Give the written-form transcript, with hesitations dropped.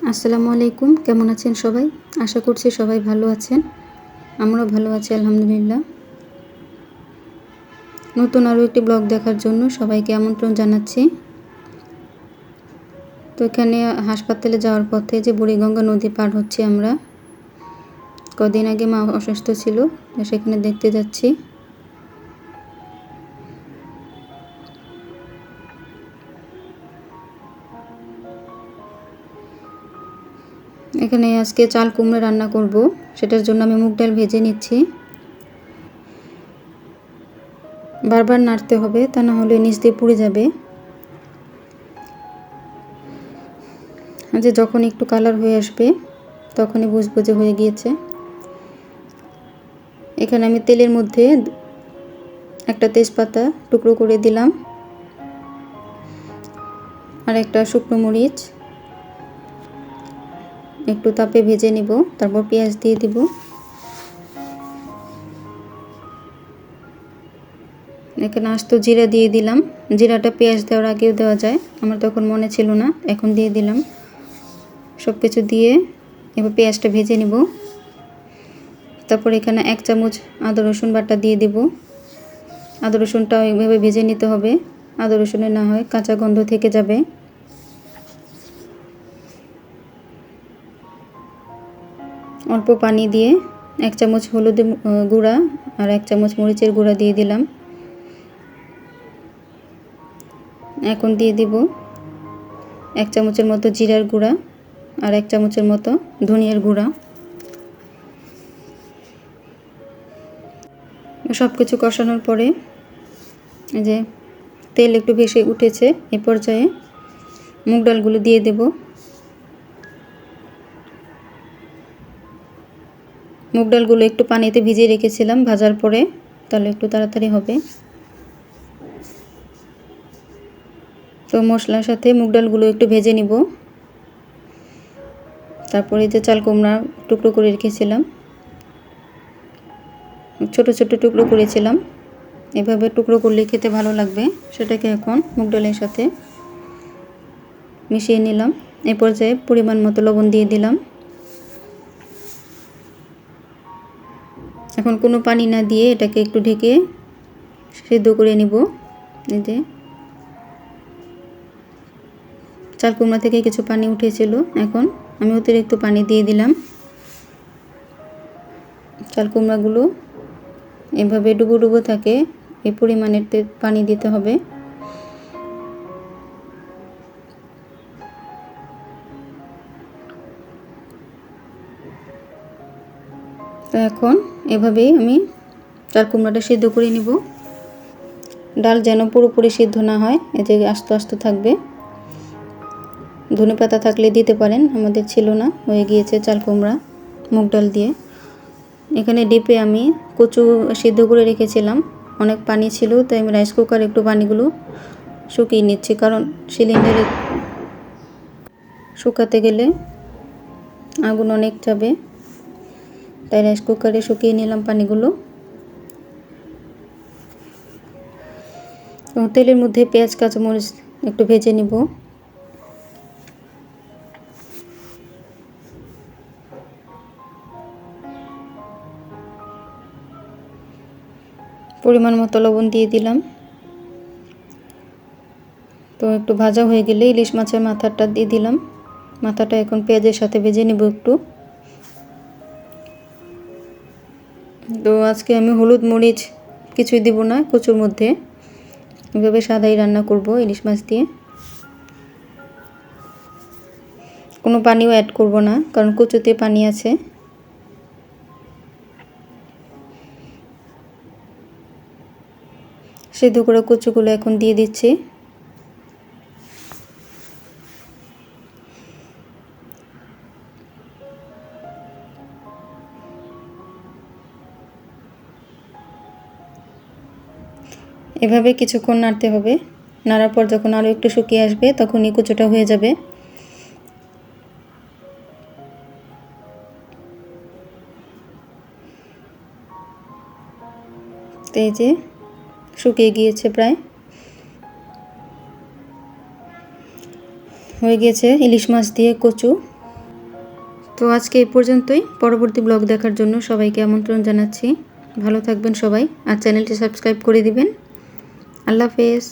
আসসালামু আলাইকুম, কেমন আছেন সবাই? আশা করছি সবাই ভালো আছেন। আমরাও ভালো আছি আলহামদুলিল্লাহ। নতুন আরও একটি ব্লগ দেখার জন্য সবাইকে আমন্ত্রণ জানাচ্ছি। তো এখানে হাসপাতালে যাওয়ার পথে যে বুড়িগঙ্গা নদী পার হচ্ছি আমরা। কদিন আগে মা অসুস্থ ছিল, সেখানে দেখতে যাচ্ছি। এখানে আজকে চাল কুমড়া রান্না করব, সেটার জন্য আমি মুগ ডাল ভেজে নিচ্ছি। বারবার নাড়তে হবে, তা না হলে নিচ দিয়ে পুড়ে যাবে। যে যখন একটু কালার হয়ে আসবে তখনই বুঝবো যে হয়ে গিয়েছে। এখানে আমি তেলের মধ্যে একটা তেজপাতা টুকরো করে দিলাম, আর একটা শুকনো মরিচ একটু তাপে ভেজে নিব। তারপর পেঁয়াজ দিয়ে দিব। এখানে আস্ত জিরা দিয়ে দিলাম। জিরাটা পেঁয়াজ দেওয়ার আগেও দেওয়া যায়, আমার তখন মনে ছিল না, এখন দিয়ে দিলাম। সব কিছু দিয়ে এবার পেঁয়াজটা ভেজে নিব। তারপর এখানে 1 চামচ আদা রসুন বাটা দিয়ে দেব। আদা রসুনটা এইভাবে ভেজে নিতে হবে, আদা রসুনে না হয় কাঁচা গন্ধ থেকে যাবে। অল্প পানি দিয়ে 1 চামচ হলুদ গুঁড়া আর 1 চামচ মরিচের গুঁড়া দিয়ে দিলাম। এখন দিয়ে দিব 1 চামচের মতো জিরার গুঁড়া আর 1 চামচের মতো ধনিয়ার গুঁড়া। সব কিছু কষানোর পরে এই যে তেল একটু বেশি উঠেছে, এ পর্যায়ে মুগ ডালগুলো দিয়ে দেব। মুগ ডালগুলো একটু পানিতে ভিজিয়ে রেখেছিলাম ভাজার পরে, তাহলে একটু তাড়াতাড়ি হবে। তো মশলার সাথে মুগ ডালগুলো একটু ভেজে নিব। তারপরে যে চাল কুমড়া টুকরো করে রেখেছিলাম, ছোট ছোট টুকরো করেছিলাম, এভাবে টুকরো করলে খেতে ভালো লাগবে। সেটাকে এখন মুগ ডালের সাথে মিশিয়ে নিলাম। এ পর্যায়ে পরিমাণ মতো লবণ দিয়ে দিলাম। এখন কোনো পানি না দিয়ে এটাকে একটু ঢেকে সিদ্ধ করে নিব। এই যে চাল কুমড়া থেকে কিছু পানি উঠেছিল, এখন আমি অতিরিক্ত পানি দিয়ে দিলাম। চাল কুমড়াগুলো এভাবে ডুবো ডুবো থাকে, এই পরিমাণের পানি দিতে হবে। তো এখন এভাবেই আমি চাল কুমড়াটা সিদ্ধ করে নিব। ডাল যেন পুরোপুরি সিদ্ধ না হয়, এই যে আস্তে আস্তে থাকবে। ধনেপাতা থাকলে দিতে পারেন, আমাদের ছিল না, হয়ে গিয়েছে চাল কুমড়া মুগ ডাল দিয়ে। এখানে ডিপে আমি কচু সিদ্ধ করে রেখেছিলাম, অনেক পানি ছিল, তাই আমি রাইস কুকারে একটু পানিগুলো শুকিয়ে নিচ্ছি, কারণ সিলিন্ডারে শুকাতে গেলে আগুন অনেক যাবে, তাই রাইস কুকারে শুকিয়ে নিলাম পানিগুলো। তেলের মধ্যে পেঁয়াজ কাঁচামরিচ একটু ভেজে নিব। পরিমাণ মতো লবণ দিয়ে দিলাম। তো একটু ভাজা হয়ে গেলে ইলিশ মাছের মাথাটা দিয়ে দিলাম। মাথাটা এখন পেঁয়াজের সাথে ভেজে নেব একটু। তো আজকে আমি হলুদ মরিচ কিছুই দিব না কচুর মধ্যে, এভাবে সাদাই রান্না করব ইলিশ মাছ দিয়ে। কোনো পানিও অ্যাড করব না, কারণ কচুতে পানি আছে। সিদ্ধ করে কচুগুলো এখন দিয়ে দিচ্ছি। এভাবে কিছুক্ষণ নাড়তে হবে। নাড়ার পর যখন আরও একটু শুকিয়ে আসবে তখনই কচুটা হয়ে যাবে। তো এই যে শুকিয়ে গিয়েছে, প্রায় হয়ে গিয়েছে ইলিশ মাছ দিয়ে কচু। তো আজকে এই পর্যন্তই। পরবর্তী ব্লগ দেখার জন্য সবাইকে আমন্ত্রণ জানাচ্ছি। ভালো থাকবেন সবাই, আর চ্যানেলটি সাবস্ক্রাইব করে দিবেন। আল্লাহ হাফেজ।